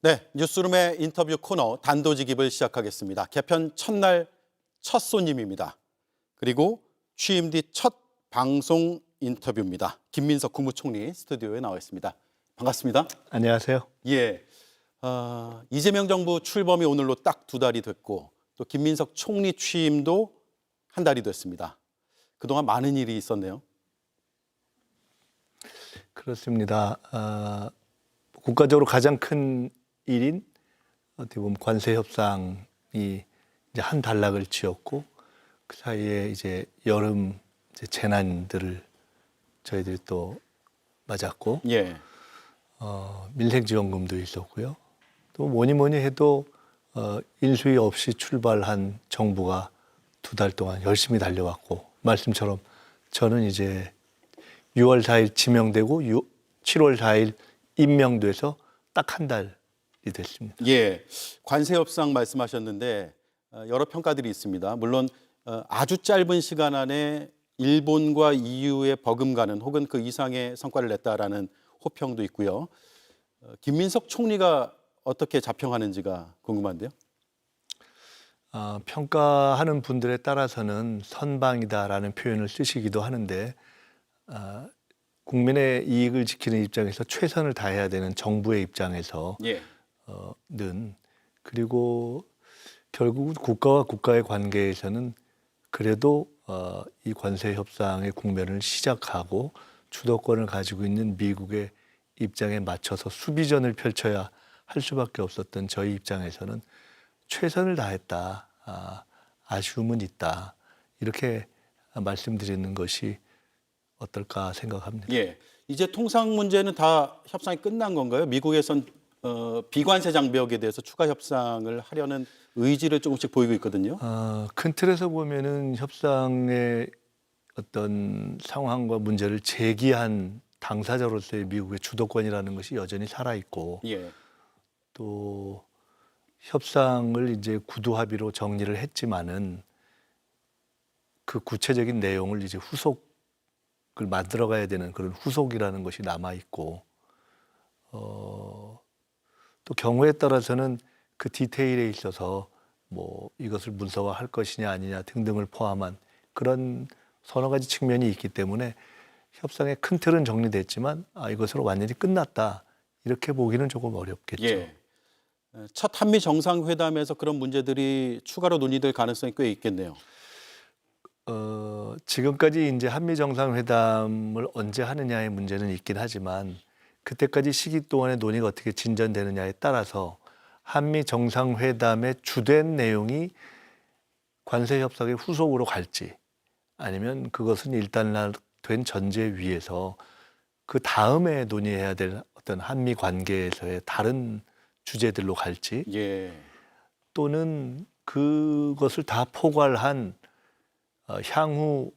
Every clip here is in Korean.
네, 뉴스룸의 인터뷰 코너 단도직입을 시작하겠습니다. 개편 첫날 첫 손님입니다. 그리고 취임 뒤 첫 방송 인터뷰입니다. 김민석 국무총리 스튜디오에 나와 있습니다. 반갑습니다. 안녕하세요. 예, 이재명 정부 출범이 오늘로 딱 2달이 됐고 또 김민석 총리 취임도 한 달이 됐습니다. 그동안 많은 일이 있었네요. 그렇습니다. 국가적으로 가장 큰 일인 어떻게 보면 관세 협상이 이제 한 단락을 지었고 그 사이에 이제 여름 이제 재난들을 저희들이 또 맞았고 예, 민생지원금도 있었고요. 또 뭐니 해도 인수위 없이 출발한 정부가 2달 동안 열심히 달려왔고 말씀처럼 저는 이제 6월 4일 지명되고 7월 4일 임명돼서 딱 한 달이 됐습니다. 예, 관세 협상 말씀하셨는데 여러 평가들이 있습니다. 물론 아주 짧은 시간 안에 일본과 EU에 버금가는 혹은 그 이상의 성과를 냈다라는 호평도 있고요. 김민석 총리가 어떻게 자평하는지가 궁금한데요. 평가하는 분들에 따라서는 선방이다라는 표현을 쓰시기도 하는데 국민의 이익을 지키는 입장에서 최선을 다해야 되는 정부의 입장에서 예, 는 그리고 결국 국가와 국가의 관계에서는 그래도 이 관세 협상의 국면을 시작하고 주도권을 가지고 있는 미국의 입장에 맞춰서 수비전을 펼쳐야 할 수밖에 없었던 저희 입장에서는 최선을 다했다. 아쉬움은 있다. 이렇게 말씀드리는 것이 어떨까 생각합니다. 예. 이제 통상 문제는 다 협상이 끝난 건가요? 미국에선 비관세 장벽에 대해서 추가 협상을 하려는 의지를 조금씩 보이고 있거든요. 큰 틀에서 보면은 협상의 어떤 상황과 문제를 제기한 당사자로서의 미국의 주도권이라는 것이 여전히 살아 있고 예, 또 협상을 이제 구두 합의로 정리를 했지만은 그 구체적인 내용을 이제 후속을 만들어 가야 되는 그런 후속이라는 것이 남아 있고 또 경우에 따라서는 그 디테일에 있어서 뭐 이것을 문서화할 것이냐 아니냐 등등을 포함한 그런 서너 가지 측면이 있기 때문에 협상의 큰 틀은 정리됐지만 이것으로 완전히 끝났다 이렇게 보기는 조금 어렵겠죠. 예. 첫 한미 정상회담에서 그런 문제들이 추가로 논의될 가능성이 꽤 있겠네요. 지금까지 이제 한미 정상회담을 언제 하느냐의 문제는 있긴 하지만 그때까지 시기 동안의 논의가 어떻게 진전되느냐에 따라서 한미 정상회담의 주된 내용이 관세 협상의 후속으로 갈지 아니면 그것은 일단락된 전제 위에서 그 다음에 논의해야 될 어떤 한미 관계에서의 다른 주제들로 갈지 예, 또는 그것을 다 포괄한 향후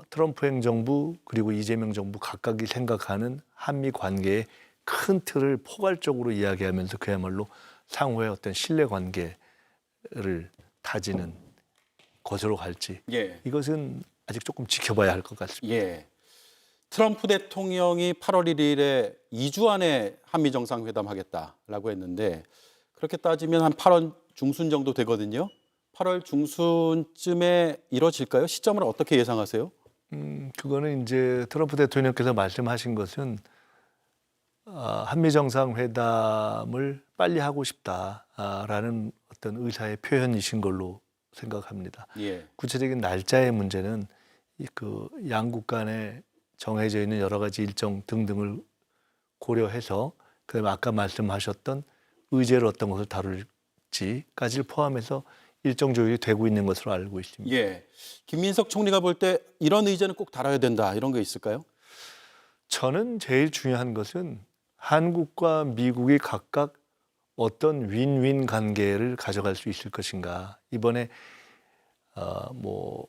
트럼프 행정부 그리고 이재명 정부 각각이 생각하는 한미 관계의 큰 틀을 포괄적으로 이야기하면서 그야말로 상호의 어떤 신뢰 관계를 다지는 것으로 갈지 예, 이것은 아직 조금 지켜봐야 할 것 같습니다. 예. 트럼프 대통령이 8월 1일에 2주 안에 한미 정상회담 하겠다라고 했는데 그렇게 따지면 한 8월 중순 정도 되거든요. 8월 중순쯤에 이뤄질까요? 시점을 어떻게 예상하세요? 그거는 이제 트럼프 대통령께서 말씀하신 것은 한미 정상회담을 빨리 하고 싶다라는 어떤 의사의 표현이신 걸로 생각합니다. 예, 구체적인 날짜의 문제는 그 양국 간에 정해져 있는 여러 가지 일정 등등을 고려해서 그다음에 아까 말씀하셨던 의제를 어떤 것을 다룰지까지를 포함해서 일정 조율이 되고 있는 것으로 알고 있습니다. 예. 김민석 총리가 볼 때 이런 의제는 꼭 다뤄야 된다 이런 거 있을까요? 저는 제일 중요한 것은 한국과 미국이 각각 어떤 윈윈 관계를 가져갈 수 있을 것인가. 이번에 뭐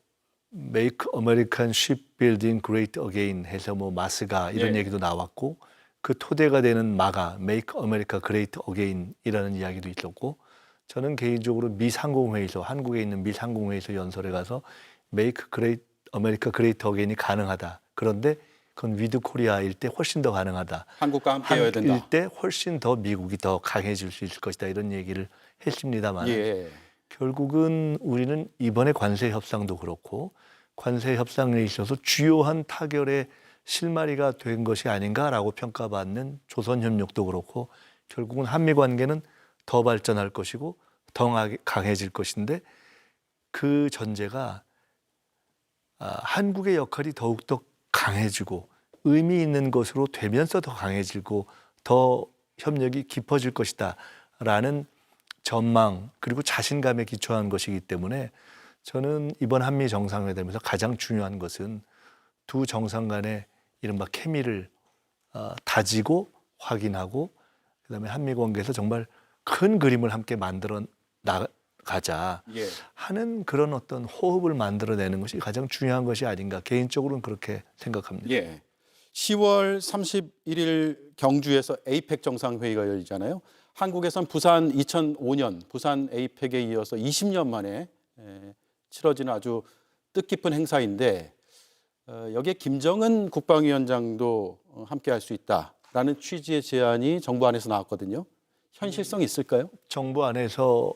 Make American Shipbuilding Great Again 해서 뭐 마스가 이런 예. 얘기도 나왔고 그 토대가 되는 마가 Make America Great Again이라는 이야기도 있었고 저는 개인적으로 미 상공회의소 한국에 있는 미 상공회의소 연설에 가서 Make Great America Great Again이 가능하다. 그런데 그건 위드 코리아일 때 훨씬 더 가능하다. 한국과 함께여야 된다. 한일 때 훨씬 더 미국이 더 강해질 수 있을 것이다. 이런 얘기를 했습니다만 예. 결국은 우리는 이번에 관세 협상도 그렇고 관세 협상에 있어서 주요한 타결의 실마리가 된 것이 아닌가라고 평가받는 조선협력도 그렇고 결국은 한미 관계는 더 발전할 것이고 더 강해질 것인데 그 전제가 한국의 역할이 더욱더 강해지고 의미 있는 것으로 되면서 더 강해지고 더 협력이 깊어질 것이다라는 전망 그리고 자신감에 기초한 것이기 때문에 저는 이번 한미 정상회담에서 가장 중요한 것은 두 정상 간의 이른바 케미를 다지고 확인하고 그다음에 한미 관계에서 정말 큰 그림을 함께 만들어 나가자 예. 하는 그런 어떤 호흡을 만들어내는 것이 가장 중요한 것이 아닌가 개인적으로는 그렇게 생각합니다. 예. 10월 31일 경주에서 에이펙 정상회의가 열리잖아요. 한국에선 부산 2005년 부산 에이펙에 이어서 20년 만에 치러지는 아주 뜻깊은 행사인데 여기에 김정은 국방위원장도 함께할 수 있다라는 취지의 제안이 정부 안에서 나왔거든요. 현실성이 있을까요? 정부 안에서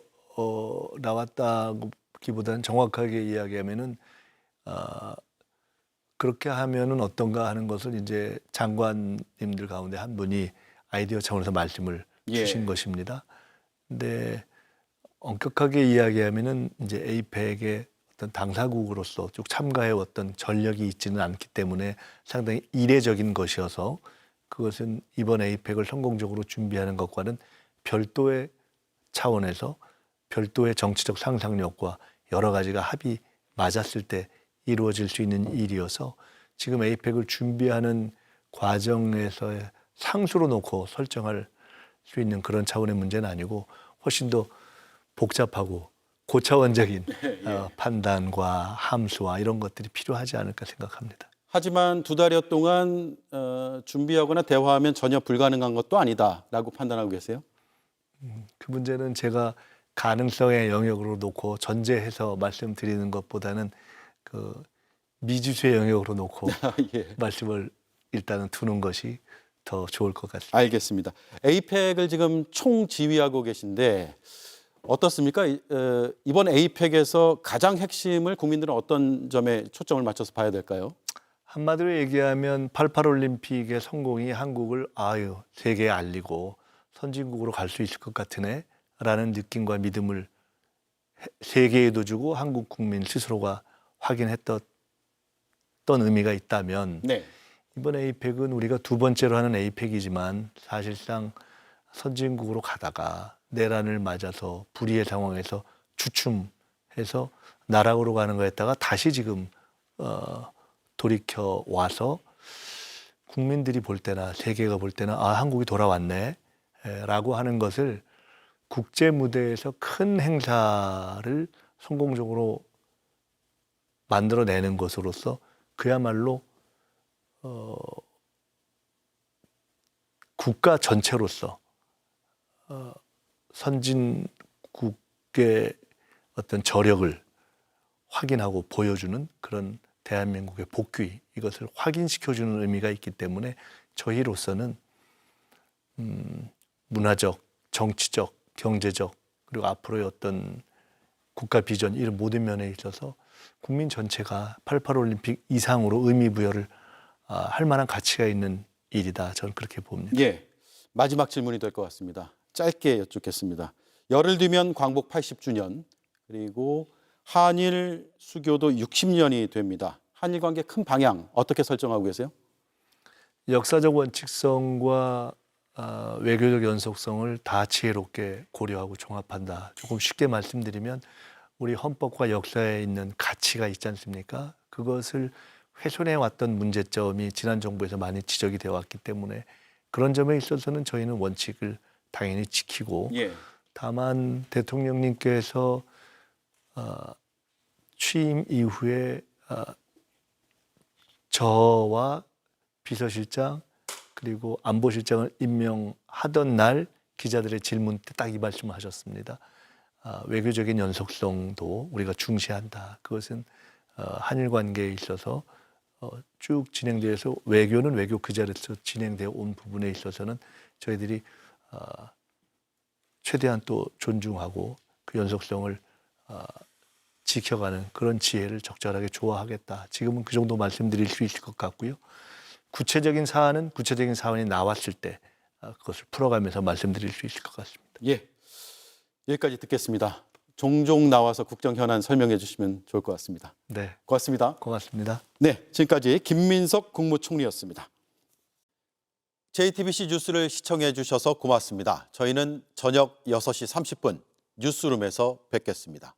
나왔다기보다는 정확하게 이야기하면은 그렇게 하면은 어떤가 하는 것을 이제 장관님들 가운데 한 분이 아이디어 차원에서 말씀을 주신 것입니다. 근데 엄격하게 이야기하면은 이제 에이펙의 어떤 당사국으로서 쭉 참가해 왔던 전력이 있지는 않기 때문에 상당히 이례적인 것이어서 그것은 이번 에이펙을 성공적으로 준비하는 것과는 별도의 차원에서 별도의 정치적 상상력과 여러 가지가 합이 맞았을 때 이루어질 수 있는 일이어서 지금 에이펙을 준비하는 과정에서의 상수로 놓고 설정할 수 있는 그런 차원의 문제는 아니고 훨씬 더 복잡하고 고차원적인 판단과 함수와 이런 것들이 필요하지 않을까 생각합니다. 하지만 2달여 동안 준비하거나 대화하면 전혀 불가능한 것도 아니다라고 판단하고 계세요? 그 문제는 제가 가능성의 영역으로 놓고 전제해서 말씀드리는 것보다는 그 미지수의 영역으로 놓고 예. 말씀을 일단은 두는 것이 더 좋을 것 같습니다. 알겠습니다. 에이펙을 지금 총지휘하고 계신데 어떻습니까? 이번 에이펙에서 가장 핵심을 국민들은 어떤 점에 초점을 맞춰서 봐야 될까요? 한마디로 얘기하면 88올림픽의 성공이 한국을 세계에 알리고 선진국으로 갈 수 있을 것 같으네 라는 느낌과 믿음을 세계에도 주고 한국 국민 스스로가 확인했던 의미가 있다면 네. 이번 에이펙은 우리가 두 번째로 하는 에이펙이지만 사실상 선진국으로 가다가 내란을 맞아서 불의의 상황에서 주춤해서 나락으로 가는 거였다가 다시 지금 돌이켜 와서 국민들이 볼 때나 세계가 볼 때나 한국이 돌아왔네 라고 하는 것을 국제 무대에서 큰 행사를 성공적으로 만들어내는 것으로서 그야말로 국가 전체로서 선진국의 어떤 저력을 확인하고 보여주는 그런 대한민국의 복귀 이것을 확인시켜주는 의미가 있기 때문에 저희로서는 문화적, 정치적, 경제적 그리고 앞으로의 어떤 국가 비전 이런 모든 면에 있어서 국민 전체가 88올림픽 이상으로 의미 부여를 할 만한 가치가 있는 일이다. 저는 그렇게 봅니다. 예. 마지막 질문이 될 것 같습니다. 짧게 여쭙겠습니다. 열흘 뒤면 광복 80주년 그리고 한일 수교도 60년이 됩니다. 한일 관계 큰 방향 어떻게 설정하고 계세요? 역사적 원칙성과 외교적 연속성을 다 지혜롭게 고려하고 종합한다. 조금 쉽게 말씀드리면 우리 헌법과 역사에 있는 가치가 있지 않습니까? 그것을 훼손해 왔던 문제점이 지난 정부에서 많이 지적이 되어 왔기 때문에 그런 점에 있어서는 저희는 원칙을 당연히 지키고 예. 다만 대통령님께서 취임 이후에 저와 비서실장 그리고 안보실장을 임명하던 날 기자들의 질문 때 딱 이 말씀을 하셨습니다. 외교적인 연속성도 우리가 중시한다. 그것은 한일 관계에 있어서 쭉 진행돼서 외교는 외교 그 자리에서 진행되어 온 부분에 있어서는 저희들이 최대한 또 존중하고 그 연속성을 지켜가는 그런 지혜를 적절하게 조화하겠다. 지금은 그 정도 말씀드릴 수 있을 것 같고요. 구체적인 사안이 나왔을 때 그것을 풀어가면서 말씀드릴 수 있을 것 같습니다. 예, 여기까지 듣겠습니다. 종종 나와서 국정 현안 설명해 주시면 좋을 것 같습니다. 네, 고맙습니다. 고맙습니다. 네, 지금까지 김민석 국무총리였습니다. JTBC 뉴스를 시청해 주셔서 고맙습니다. 저희는 저녁 6시 30분 뉴스룸에서 뵙겠습니다.